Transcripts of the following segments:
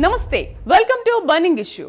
నమస్తే, welcome to burning issue.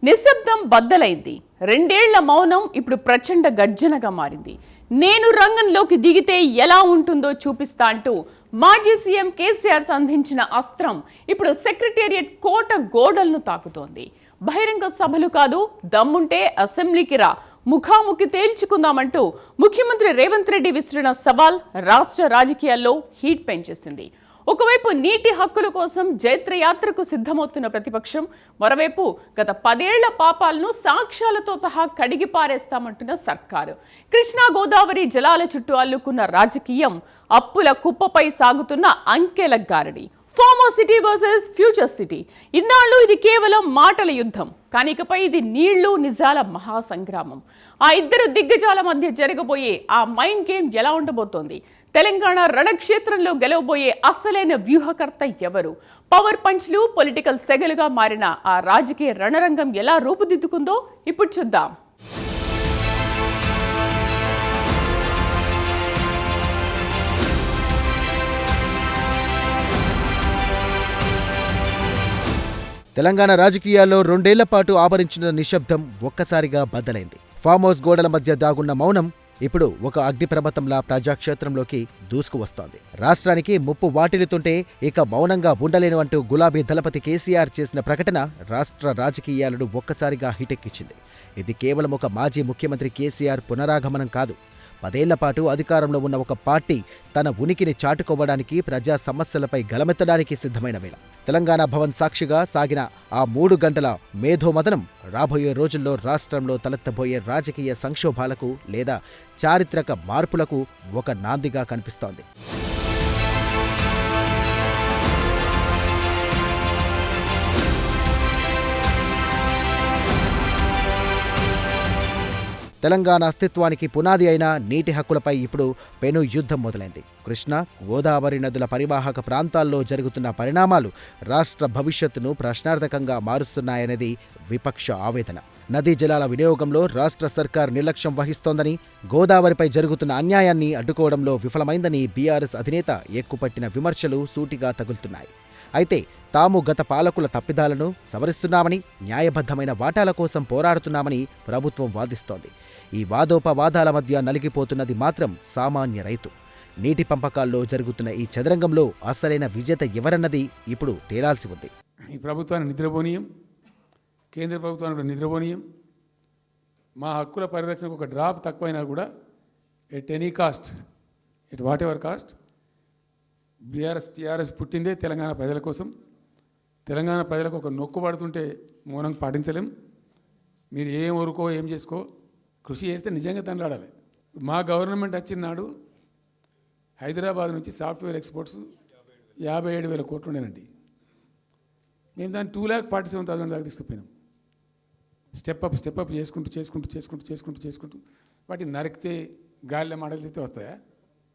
నిశ్శబ్దం బద్దలైంది. 2 ఏళ్ల మౌనం ఇప్పుడు ప్రచండ గర్జనగా మారింది. నేను రంగంలోకి దిగితే ఎలా ఉంటుందో చూపిస్తా అంటూ మాజీ సీఎం కేసీఆర్ సంధించిన అస్త్రం ఇప్పుడు సెక్రటేరియట్ కోట గోడలను తాకుతోంది. బహిరంగ సభలు కాదు, దమ్ముంటే అసెంబ్లీకి రా, ముఖాముఖి తేల్చుకుందామంటూ ముఖ్యమంత్రి రేవంత్ రెడ్డి విసిరిన సవాల్ రాష్ట్ర రాజకీయాల్లో హీట్ పెంచేసింది. ఒకవైపు నీటి హక్కుల కోసం జైత్రయాత్రకు సిద్ధమవుతున్న ప్రతిపక్షం, మరోవైపు గత 10 ఏళ్ల పాపాలను సాక్ష్యాలతో సహా కడిగి పారేస్తామంటున్న సర్కారు. కృష్ణా గోదావరి జలాల చుట్టూ అల్లుకున్న రాజకీయం, అప్పుల కుప్పపై సాగుతున్న అంకెల గారడి. Pharma City versus Future City. ఇన్నాళ్ళు ఇది కేవలం మాటల యుద్ధం, కానీ ఇకపై ఇది నీళ్లు నిజాల మహాసంగ్రామం. ఆ ఇద్దరు దిగ్గజాల మధ్య జరగబోయే ఆ మైండ్ గేమ్ ఎలా ఉండబోతోంది? తెలంగాణ రణక్షేత్రంలో గెలవబోయే అసలైన వ్యూహకర్త ఎవరు? పవర్ పంచ్లు పొలిటికల్ సెగలుగా మారిన ఆ రాజకీయ రణరంగం ఎలా రూపుదిద్దుకుందో ఇప్పుడు చూద్దాం. తెలంగాణ రాజకీయాల్లో 2 ఏళ్ల పాటు ఆవరించిన నిశ్శబ్దం ఒక్కసారిగా బద్దలైంది. ఫామ్ హౌస్ గోడల మధ్య దాగున్న మౌనం ఇప్పుడు ఒక అగ్నిపర్వతంలా ప్రజాక్షేత్రంలోకి దూసుకువస్తోంది. రాష్ట్రానికి ముప్పు వాటిల్లుతుంటే ఇక మౌనంగా ఉండలేను అంటూ గులాబీ దళపతి కేసీఆర్ చేసిన ప్రకటన రాష్ట్ర రాజకీయాలను ఒక్కసారిగా హిటెక్కించింది. ఇది కేవలం ఒక మాజీ ముఖ్యమంత్రి కేసీఆర్ పునరాగమనం కాదు. 10 ఏళ్ల పాటు అధికారంలో ఉన్న ఒక పార్టీ తన ఉనికిని చాటుకోవడానికి, ప్రజా సమస్యలపై గలమెత్తడానికి సిద్ధమైన వేళ. తెలంగాణ భవన్ సాక్షిగా సాగిన ఆ 3 గంటల మేధోమథనం రాబోయే రోజుల్లో రాష్ట్రంలో తలెత్తబోయే రాజకీయ సంక్షోభాలకు లేదా చారిత్రక మార్పులకు ఒక నాందిగా కనిపిస్తోంది. తెలంగాణ అస్తిత్వానికి పునాది అయిన నీటి హక్కులపై ఇప్పుడు పెను యుద్ధం మొదలైంది. కృష్ణా, గోదావరి నదుల పరివాహక ప్రాంతాల్లో జరుగుతున్న పరిణామాలు రాష్ట్ర భవిష్యత్తును ప్రశ్నార్థకంగా మారుస్తున్నాయనేది విపక్ష ఆవేదన. నదీ జలాల వినియోగంలో రాష్ట్ర సర్కార్ నిర్లక్ష్యం వహిస్తోందని, గోదావరిపై జరుగుతున్న అన్యాయాన్ని అడ్డుకోవడంలో విఫలమైందని బీఆర్ఎస్ అధినేత ఎక్కుపట్టిన విమర్శలు సూటిగా తగులుతున్నాయి. అయితే తాము గత పాలకుల తప్పిదాలను సవరిస్తున్నామని, న్యాయబద్ధమైన వాటాల కోసం పోరాడుతున్నామని ప్రభుత్వం వాదిస్తోంది. ఈ వాదోపవాదాల మధ్య నలిగిపోతున్నది మాత్రం సామాన్య రైతు. నీటి పంపకాల్లో జరుగుతున్న ఈ చదరంగంలో అసలైన విజేత ఎవరన్నది ఇప్పుడు తేలాల్సి ఉంది. ఈ ప్రభుత్వాన్ని నిద్రపోనీయం, కేంద్ర ప్రభుత్వాన్ని కూడా నిద్రపోనీయం. మా హక్కుల పరిరక్షణకు ఒక డ్రాప్ తక్కువైనా కూడా at any cost, at whatever cost, TRS పుట్టిందే తెలంగాణ ప్రజల కోసం. తెలంగాణ ప్రజలకు ఒక నొక్కు పడుతుంటే మౌనం పాటించలేం. మీరు ఏం ఊరుకో ఏం చేసుకో, కృషి చేస్తే నిజంగా తండ్రాడాలి. మా గవర్నమెంట్ వచ్చిన నాడు హైదరాబాద్ నుంచి సాఫ్ట్వేర్ ఎక్స్పోర్ట్స్ 57,000 కోట్లు ఉండేనండి. మేము దాన్ని 2,47,000 దాకా తీసుకుపోయినాం. స్టెప్ అప్ చేసుకుంటూ వాటిని నరికితే గాలిలో మాటలు చెప్తే వస్తాయా?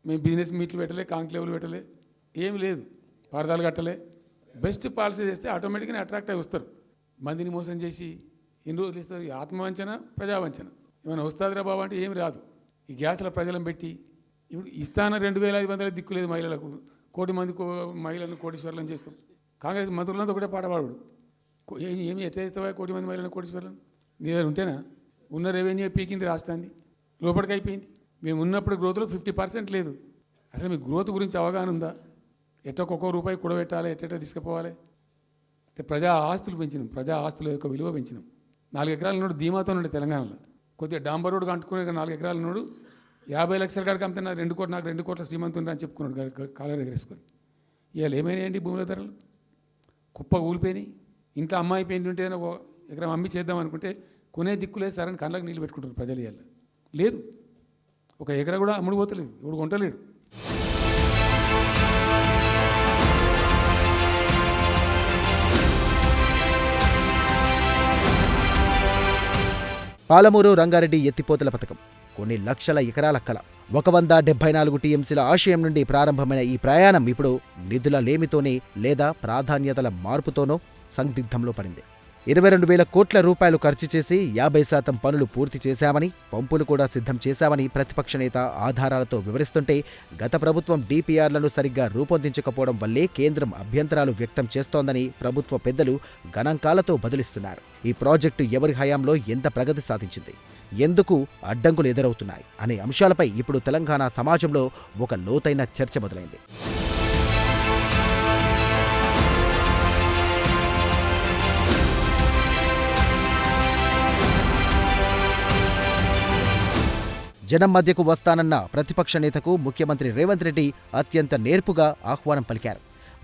మేము బిజినెస్ మీట్లు పెట్టలే, కాంక్లేవ్లు పెట్టలే, ఏం లేదు, పరదాలు కట్టలే. బెస్ట్ పాలసీ చేస్తే ఆటోమేటిక్గా అట్రాక్ట్ అయి వస్తారు. మందిని మోసం చేసి ఎన్ని రోజులు ఇస్తారు? ఆత్మవంచన, ప్రజావంచన. ఏమైనా వస్తుందిరా బాబు అంటే ఏమి రాదు. ఈ గ్యాస్ల ప్రజలను పెట్టి ఇప్పుడు ఇస్తాన 2,500 దిక్కులేదు మహిళలకు, 1,000,000 మంది మహిళలను కోటీశ్వర్లను చేస్తాం. కాంగ్రెస్ మంత్రులంతా ఒకటే పాట పాడు, ఏమి ఎట్లా చేస్తావా 1,000,000 మంది మహిళలను కోటీశ్వర్లను? నీ దగ్గర ఉంటేనా? ఉన్న రెవెన్యూ పీకింది రాష్ట్రాన్ని, లోపలికి అయిపోయింది. మేము ఉన్నప్పుడు గ్రోత్లో 50% లేదు. అసలు మీకు గ్రోత్ గురించి అవగాహన ఉందా? ఒక్కొక్క రూపాయి కూడబెట్టాలి, ఎట్ట తీసుకుపోవాలి? ప్రజా ఆస్తులు పెంచినాం, ప్రజా ఆస్తుల యొక్క విలువ పెంచినాం. 4 ఎకరాల నోడు ధీమాతో ఉండే తెలంగాణలో. కొద్దిగా డాంబర్ రోడ్డు కంటుకునే 4 ఎకరాల నోడు 50 లక్షల కాడికి అమ్మితే నాకు 2 కోట్ల శ్రీమంతుని అని చెప్పుకున్నాడు కాలర్ ఎగరేసుకొని. ఇవాళ ఏమైనాయండి భూముల ధరలు? కుప్ప ఊలిపోయినాయి. ఇంట్లో అమ్మాయి పెయింట్ ఉంటే ఎకరం అమ్మి చేద్దాం అనుకుంటే కొనే దిక్కులేదు సార్ అని కళ్ళకు నీళ్ళు పెట్టుకుంటారు ప్రజలు. ఇవాళ లేదు, ఒక ఎకరా కూడా అమ్ముడు పోతలేదు, ఇప్పుడు కొంటలేడు. పాలమూరు రంగారెడ్డి ఎత్తిపోతల పథకం కొన్ని లక్షల ఎకరాల కల. 174 టీఎంసీల ఆశయం నుండి ప్రారంభమైన ఈ ప్రయాణం ఇప్పుడు నిధుల లేమితోనే లేదా ప్రాధాన్యతల మార్పుతోనో సందిగ్ధంలో పడింది. 22,000 కోట్ల రూపాయలు ఖర్చు చేసి 50% పనులు పూర్తి చేశామని, పంపులు కూడా సిద్ధం చేశామని ప్రతిపక్ష నేత ఆధారాలతో వివరిస్తుంటే గత ప్రభుత్వం డిపిఆర్లను సరిగ్గా రూపొందించకపోవడం వల్లే కేంద్రం అభ్యంతరాలు వ్యక్తం చేస్తోందని ప్రభుత్వ పెద్దలు గణాంకాలతో బదులిస్తున్నారు. ఈ ప్రాజెక్టు ఎవరి హయాంలో ఎంత ప్రగతి సాధించింది, ఎందుకు అడ్డంకులు ఎదురవుతున్నాయి అనే అంశాలపై ఇప్పుడు తెలంగాణ సమాజంలో ఒక లోతైన చర్చ మొదలైంది. జనం మధ్యకు వస్తానన్న ప్రతిపక్ష నేతకు ముఖ్యమంత్రి రేవంత్ రెడ్డి అత్యంత నేర్పుగా ఆహ్వానం పలికారు.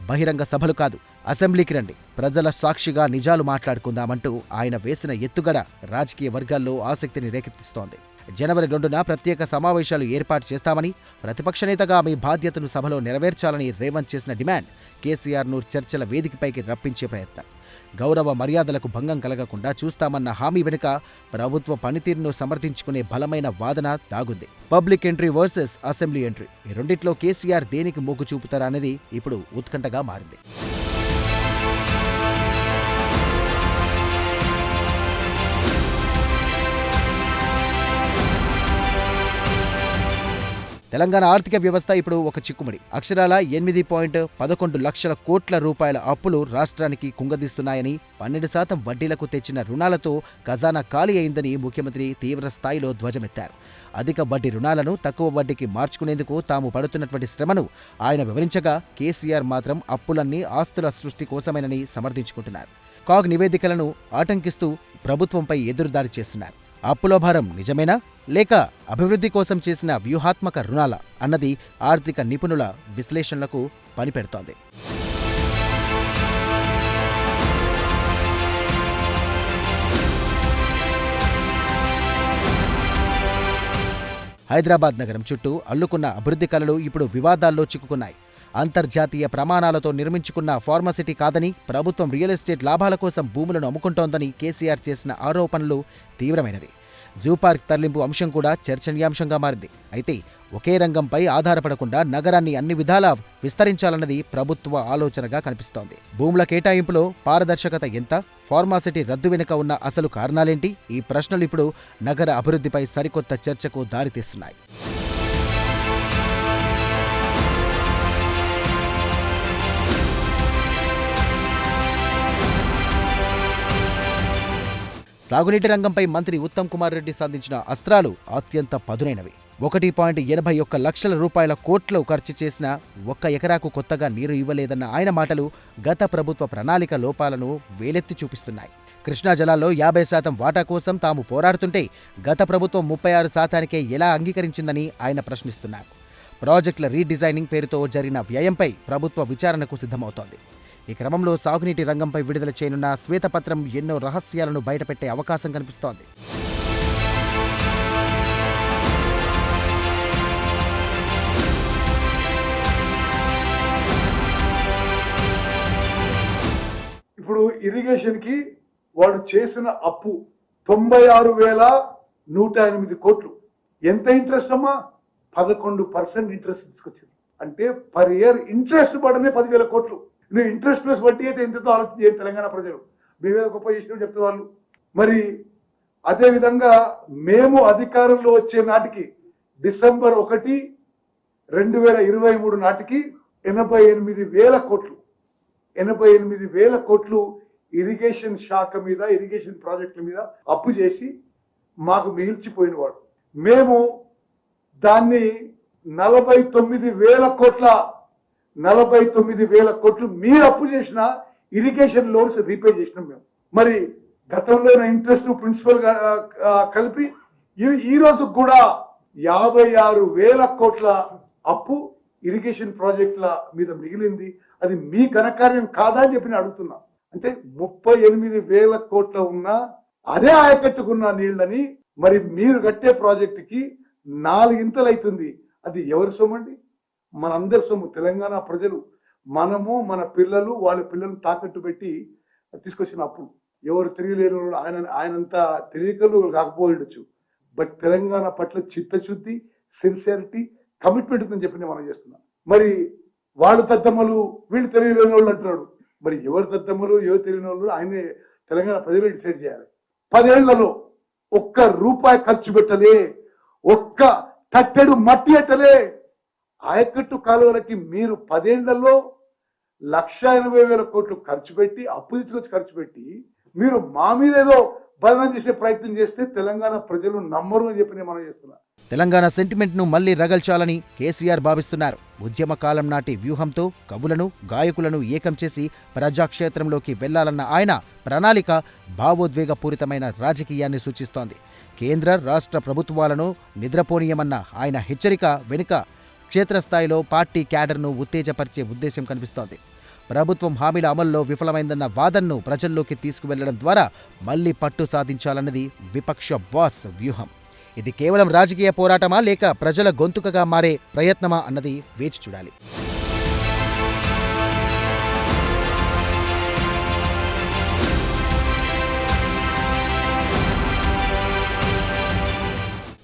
బహిరంగ సభలు కాదు, అసెంబ్లీకి రండి, ప్రజల సాక్షిగా నిజాలు మాట్లాడుకుందామంటూ ఆయన వేసిన ఎత్తుగడ రాజకీయ వర్గాల్లో ఆసక్తిని రేకెత్తిస్తోంది. జనవరి 2న ప్రత్యేక సమావేశాలు ఏర్పాటు చేస్తామని, ప్రతిపక్ష నేతగా మీ బాధ్యతను సభలో నెరవేర్చాలని రేవంత్ చేసిన డిమాండ్ కేసీఆర్ను చర్చల వేదికపైకి రప్పించే ప్రయత్నం. గౌరవ మర్యాదలకు భంగం కలగకుండా చూస్తామన్న హామీ వెనుక ప్రభుత్వ పనితీరును సమర్థించుకునే బలమైన వాదన దాగుంది. Public entry versus assembly entry, ఈ రెండిట్లో కేసీఆర్ దేనికి మొగ్గు చూపుతారా అనేది ఇప్పుడు ఉత్కంఠగా మారింది. తెలంగాణ ఆర్థిక వ్యవస్థ ఇప్పుడు ఒక చిక్కుముడి. అక్షరాల 8.11 లక్షల కోట్ల రూపాయల అప్పులు రాష్ట్రానికి కుంగదీస్తున్నాయని, 12% వడ్డీలకు తెచ్చిన రుణాలతో ఖజానా ఖాళీ అయిందని ముఖ్యమంత్రి తీవ్ర స్థాయిలో ధ్వజమెత్తారు. అధిక వడ్డీ రుణాలను తక్కువ వడ్డీకి మార్చుకునేందుకు తాము పడుతున్నటువంటి శ్రమను ఆయన వివరించగా, కేసీఆర్ మాత్రం అప్పులన్నీ ఆస్తుల సృష్టి కోసమేనని సమర్థించుకుంటున్నారు. కాగ్ నివేదికలను ఆటంకిస్తూ ప్రభుత్వంపై ఎదురుదాడి చేస్తున్నారు. అప్పుల భారం నిజమేనా, లేక అభివృద్ధి కోసం చేసిన వ్యూహాత్మక రుణాల అన్నది ఆర్థిక నిపుణుల విశ్లేషణలకు పనిపెడుతోంది. హైదరాబాద్ నగరం చుట్టూ అల్లుకున్న అభివృద్ధి కలలు ఇప్పుడు వివాదాల్లో చిక్కుకున్నాయి. అంతర్జాతీయ ప్రమాణాలతో నిర్మించుకున్న ఫార్మసిటీ కాదని, ప్రభుత్వం రియల్ ఎస్టేట్ లాభాల కోసం భూములను అమ్ముకుంటోందని కేసీఆర్ చేసిన ఆరోపణలు తీవ్రమైనవి. జూ పార్క్ తరలింపు అంశం కూడా చర్చనీయాంశంగా మారింది. అయితే ఒకే రంగంపై ఆధారపడకుండా నగరాన్ని అన్ని విధాలా విస్తరించాలన్నది ప్రభుత్వ ఆలోచనగా కనిపిస్తోంది. భూముల కేటాయింపులో పారదర్శకత ఎంత, ఫార్మాసిటీ రద్దు వెనుక ఉన్న అసలు కారణాలేంటి, ఈ ప్రశ్నలు ఇప్పుడు నగర అభివృద్ధిపై సరికొత్త చర్చకు దారితీస్తున్నాయి. సాగునీటి రంగంపై మంత్రి ఉత్తమ్ కుమార్ రెడ్డి సంధించిన అస్త్రాలు అత్యంత పదునైనవి. 1.81 లక్షల రూపాయల కోట్లు ఖర్చు చేసిన 1 ఎకరాకు కొత్తగా నీరు ఇవ్వలేదన్న ఆయన మాటలు గత ప్రభుత్వ ప్రణాళిక లోపాలను వేలెత్తి చూపిస్తున్నాయి. కృష్ణా జలాల్లో 50% వాటా కోసం తాము పోరాడుతుంటే గత ప్రభుత్వం 36%కే ఎలా అంగీకరించిందని ఆయన ప్రశ్నిస్తున్నారు. ప్రాజెక్టుల రీడిజైనింగ్ పేరుతో జరిగిన వ్యయంపై ప్రభుత్వ విచారణకు సిద్ధమవుతోంది. ఈ క్రమంలో సాగునీటి రంగంపై విడుదల చేయనున్న శ్వేతపత్రం ఎన్నో రహస్యాలను బయటపెట్టే అవకాశం కనిపిస్తోంది. ఇప్పుడు ఇరిగేషన్కి వాడు చేసిన అప్పు 96,108 కోట్లు. ఎంత ఇంట్రెస్ట్ అమ్మా? 11% ఇంట్రెస్ట్ తీసుకొచ్చింది. అంటే పర్ ఇయర్ ఇంట్రెస్ట్ పడనే 10,000 కోట్లు. నువ్వు ఇంట్రెస్ట్ ప్లస్ వడ్డీ అయితే ఎంతతో ఆలోచన చేయండి తెలంగాణ ప్రజలు. మేమేదో గొప్ప చేసినట్టు చెప్తారు వాళ్ళు. మరి అదేవిధంగా మేము అధికారంలో వచ్చే నాటికి డిసెంబర్ 1, 2023 నాటికి 88,000 కోట్లు 88,000 కోట్లు ఇరిగేషన్ శాఖ మీద, ఇరిగేషన్ ప్రాజెక్టుల మీద అప్పు చేసి మాకు మిగిల్చిపోయిన వాడు. మేము దాన్ని 49,000 కోట్లు మీరు అప్పు చేసిన ఇరిగేషన్ లోన్స్ రీపే చేసినాం మేము. మరి గతంలో ఇంట్రెస్ట్ ప్రిన్సిపల్ కలిపి ఈ రోజు కూడా 56,000 కోట్ల అప్పు ఇరిగేషన్ ప్రాజెక్టుల మీద మిగిలింది. అది మీ ఘనకార్యం కాదా అని చెప్పి నేను అడుగుతున్నా. అంటే 38,000 కోట్ల ఉన్న అదే ఆయకట్టుకున్న నీళ్ళని మరి మీరు కట్టే ప్రాజెక్టుకి 4 ఇంతలు అవుతుంది. అది ఎవరి సొమ్మండి? మనందరి సొమ్ము, తెలంగాణ ప్రజలు, మనము, మన పిల్లలు, వాళ్ళ పిల్లలు తాకట్టు పెట్టి తీసుకొచ్చిన అప్పు. ఎవరు తెలియలేరు, ఆయనంతా తెలియకలు కాకపోయిండొచ్చు. బట్ తెలంగాణ పట్ల చిత్తశుద్ధి, సిన్సియారిటీ, కమిట్మెంట్ ఉందని చెప్పి నేను మనం చేస్తున్నాం. మరి వాళ్ళు తద్దమ్మలు, వీళ్ళు తెలియలేని వాళ్ళు అంటున్నాడు. మరి ఎవరు తద్దమ్మలు, ఎవరు తెలియని వాళ్ళు? ఆయనే తెలంగాణ ప్రజలు డిసైడ్ చేయాలి. 10 ఏళ్లలో ఒక్క రూపాయి ఖర్చు పెట్టలే, ఒక్క తట్టెడు మట్టి ఎట్టలే. ఆయకట్టు కాలువలకి మీరు 10 ఏళ్లలో 1,80,000 కోట్లు ఖర్చు పెట్టి, అప్పు తీసుకొచ్చి ఖర్చు పెట్టి, మీరు మా మీద ఏదో బదనం చేసే ప్రయత్నం చేస్తే తెలంగాణ ప్రజలు నమ్మరు అని చెప్పి నేను మనం చేస్తున్నా. తెలంగాణ సెంటిమెంట్ను మళ్లీ రగల్చాలని కేసీఆర్ భావిస్తున్నారు. ఉద్యమ కాలం నాటి వ్యూహంతో కవులను, గాయకులను ఏకం చేసి ప్రజాక్షేత్రంలోకి వెళ్లాలన్న ఆయన ప్రణాళిక భావోద్వేగపూరితమైన రాజకీయాన్ని సూచిస్తోంది. కేంద్ర, రాష్ట్ర ప్రభుత్వాలను నిద్రపోనీయమన్న ఆయన హెచ్చరిక వెనుక క్షేత్రస్థాయిలో పార్టీ క్యాడర్ను ఉత్తేజపరిచే ఉద్దేశం కనిపిస్తోంది. ప్రభుత్వం హామీల అమల్లో విఫలమైందన్న వాదనను ప్రజల్లోకి తీసుకువెళ్లడం ద్వారా మళ్లీ పట్టు సాధించాలన్నది విపక్ష బాస్ వ్యూహం. ఇది కేవలం రాజకీయ పోరాటమా లేక ప్రజల గొంతుకగా మారే ప్రయత్నమా అన్నది వేచి చూడాలి.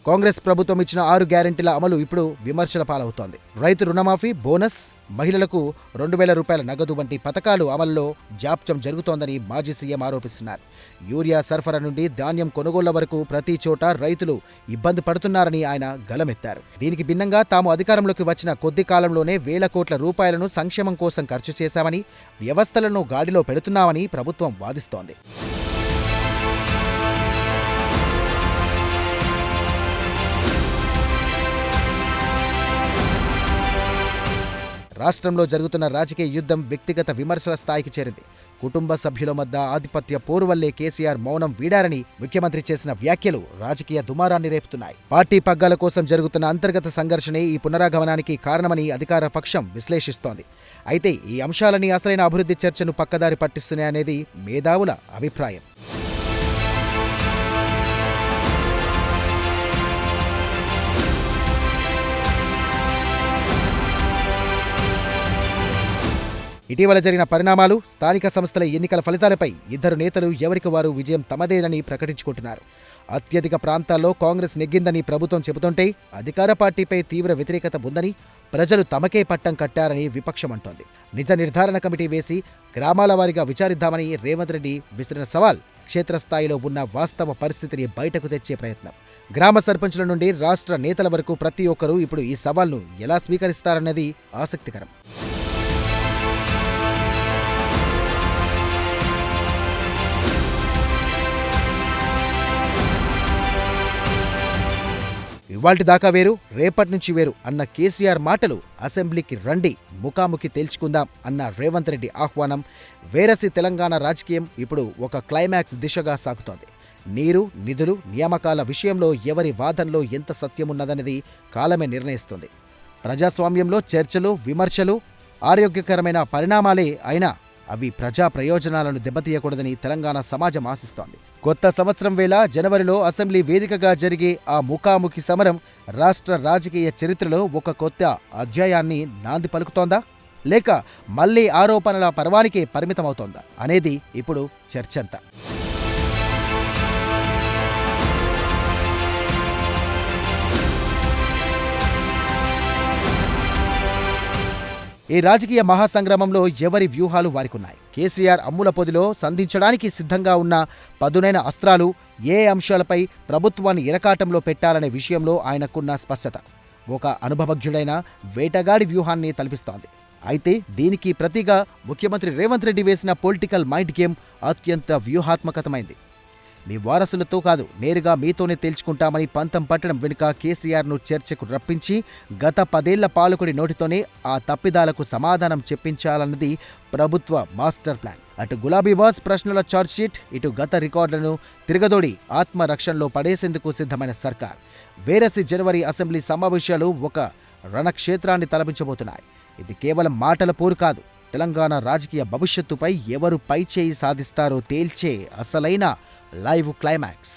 కాంగ్రెస్ ప్రభుత్వం ఇచ్చిన 6 గ్యారెంటీల అమలు ఇప్పుడు విమర్శల పాలవుతోంది. రైతు రుణమాఫీ, బోనస్, మహిళలకు 2,000 రూపాయల నగదు వంటి పథకాలు అమల్లో జాప్యం జరుగుతోందని మాజీ సీఎం ఆరోపిస్తున్నారు. యూరియా సరఫరా నుండి ధాన్యం కొనుగోళ్ల వరకు ప్రతి చోట రైతులు ఇబ్బంది పడుతున్నారని ఆయన గళమెత్తారు. దీనికి భిన్నంగా తాము అధికారంలోకి వచ్చిన కొద్ది కాలంలోనే 1,000 కోట్ల రూపాయలను సంక్షేమం కోసం ఖర్చు చేశామని, వ్యవస్థలను గాడిలో పెడుతున్నామని ప్రభుత్వం వాదిస్తోంది. రాష్ట్రంలో జరుగుతున్న రాజకీయ యుద్ధం వ్యక్తిగత విమర్శల స్థాయికి చేరింది. కుటుంబ సభ్యుల మధ్య ఆధిపత్య పోరు వల్లే కేసీఆర్ మౌనం వీడారని ముఖ్యమంత్రి చేసిన వ్యాఖ్యలు రాజకీయ దుమారాన్ని రేపుతున్నాయి. పార్టీ పగ్గాల కోసం జరుగుతున్న అంతర్గత సంఘర్షణే ఈ పునరాగమనానికి కారణమని అధికార పక్షం విశ్లేషిస్తోంది. అయితే ఈ అంశాలని అసలైన అభివృద్ధి చర్చను పక్కదారి పట్టిస్తున్నాయనేది మేధావుల అభిప్రాయం. ఇటీవల జరిగిన పరిణామాలు, స్థానిక సంస్థల ఎన్నికల ఫలితాలపై ఇద్దరు నేతలు ఎవరికి వారు విజయం తమదేనని ప్రకటించుకుంటున్నారు. అత్యధిక ప్రాంతాల్లో కాంగ్రెస్ నెగ్గిందని ప్రభుత్వం చెబుతుంటే అధికార పార్టీపై తీవ్ర వ్యతిరేకత ఉందని, ప్రజలు తమకే పట్టం కట్టారని విపక్షం అంటోంది. నిజ నిర్ధారణ కమిటీ వేసి గ్రామాల వారీగా విచారిద్దామని రేవంత్ రెడ్డి విసిరిన సవాల్ క్షేత్రస్థాయిలో ఉన్న వాస్తవ పరిస్థితిని బయటకు తెచ్చే ప్రయత్నం. గ్రామ సర్పంచుల నుండి రాష్ట్ర నేతల వరకు ప్రతి ఒక్కరూ ఇప్పుడు ఈ సవాల్ను ఎలా స్వీకరిస్తారన్నది ఆసక్తికరం. ఇవాల్టి దాకా వేరు, రేపటి నుంచి వేరు అన్న కేసీఆర్ మాటలు, అసెంబ్లీకి రండి ముఖాముఖి తేల్చుకుందాం అన్న రేవంత్ రెడ్డి ఆహ్వానం, వేరసి తెలంగాణ రాజకీయం ఇప్పుడు ఒక క్లైమాక్స్ దిశగా సాగుతోంది. నీరు, నిధులు, నియామకాల విషయంలో ఎవరి వాదనలో ఎంత సత్యమున్నదనేది కాలమే నిర్ణయిస్తుంది. ప్రజాస్వామ్యంలో చర్చలు, విమర్శలు ఆరోగ్యకరమైన పరిణామాలే అయినా అవి ప్రజా ప్రయోజనాలను దెబ్బతీయకూడదని తెలంగాణ సమాజం ఆశిస్తోంది. కొత్త సంవత్సరం వేళ జనవరిలో అసెంబ్లీ వేదికగా జరిగే ఆ ముఖాముఖి సమరం రాష్ట్ర రాజకీయ చరిత్రలో ఒక కొత్త అధ్యాయాన్ని నాంది పలుకుతోందా లేక మళ్లీ ఆరోపణల పర్వానికే పరిమితమవుతోందా అనేది ఇప్పుడు చర్చంతా. ఈ రాజకీయ మహాసంగ్రామంలో ఎవరి వ్యూహాలు వారికున్నాయి. కేసీఆర్ అమ్ముల పొదిలో సంధించడానికి సిద్ధంగా ఉన్న పదునైన అస్త్రాలు ఏ అంశాలపై ప్రభుత్వాన్ని ఇరకాటంలో పెట్టాలనే విషయంలో ఆయనకున్న స్పష్టత ఒక అనుభవజ్ఞుడైన వేటగాడి వ్యూహాన్ని తలపిస్తోంది. అయితే దీనికి ప్రతిగా ముఖ్యమంత్రి రేవంత్ రెడ్డి వేసిన పొలిటికల్ మైండ్ గేమ్ అత్యంత వ్యూహాత్మకతమైంది. మీ వారసులతో కాదు, నేరుగా మీతోనే తేల్చుకుంటామని పంతం పట్టడం వెనుక కేసీఆర్ను చర్చకు రప్పించి గత 10 ఏళ్ల పాలకుడి నోటితోనే ఆ తప్పిదాలకు సమాధానం చెప్పించాలన్నది ప్రభుత్వ మాస్టర్ ప్లాన్. అటు గులాబీ బాస్ ప్రశ్నల ఛార్జ్షీట్, ఇటు గత రికార్డులను తిరగదోడి ఆత్మరక్షణలో పడేసేందుకు సిద్ధమైన సర్కార్. వేరసి జనవరి అసెంబ్లీ సమావేశాలు ఒక రణక్షేత్రాన్ని తలపించబోతున్నాయి. ఇది కేవలం మాటల పోరు కాదు, తెలంగాణ రాజకీయ భవిష్యత్తుపై ఎవరు పైచేయి సాధిస్తారో తేల్చే అసలైన లైవ్ క్లైమాక్స్.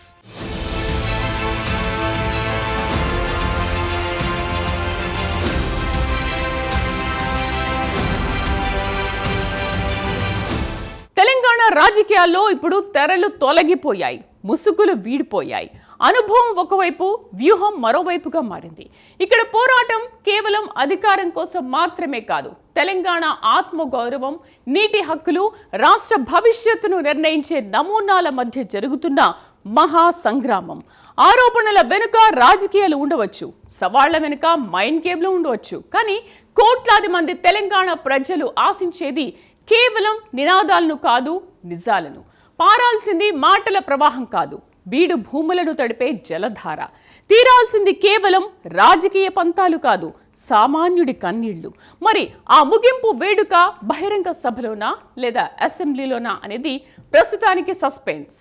తెలంగాణ రాజకీయాల్లో ఇప్పుడు తెరలు తొలగిపోయాయి, ముసుగులు వీడిపోయాయి. అనుభవం ఒకవైపు, వ్యూహం మరోవైపుగా మారింది. ఇక్కడ పోరాటం కేవలం అధికారం కోసం మాత్రమే కాదు, తెలంగాణ ఆత్మగౌరవం, నీటి హక్కులు, రాష్ట్ర భవిష్యత్తును నిర్ణయించే నమూనాల మధ్య జరుగుతున్న మహా సంగ్రామం. ఆరోపణల వెనుక రాజకీయాలు ఉండవచ్చు, సవాళ్ల వెనుక మైండ్ గేమ్లు ఉండవచ్చు, కానీ కోట్లాది మంది తెలంగాణ ప్రజలు ఆశించేది కేవలం నినాదాలను కాదు, నిజాలను. పారాల్సింది మాటల ప్రవాహం కాదు, బీడు భూములను తడిపే జలధార. తీరాల్సింది కేవలం రాజకీయ పంతాలు కాదు, సామాన్యుడి కన్నీళ్లు. మరి ఆ ముగింపు వేడుక బహిరంగ సభలోనా లేదా అసెంబ్లీలోనా అనేది ప్రస్తుతానికి సస్పెన్స్.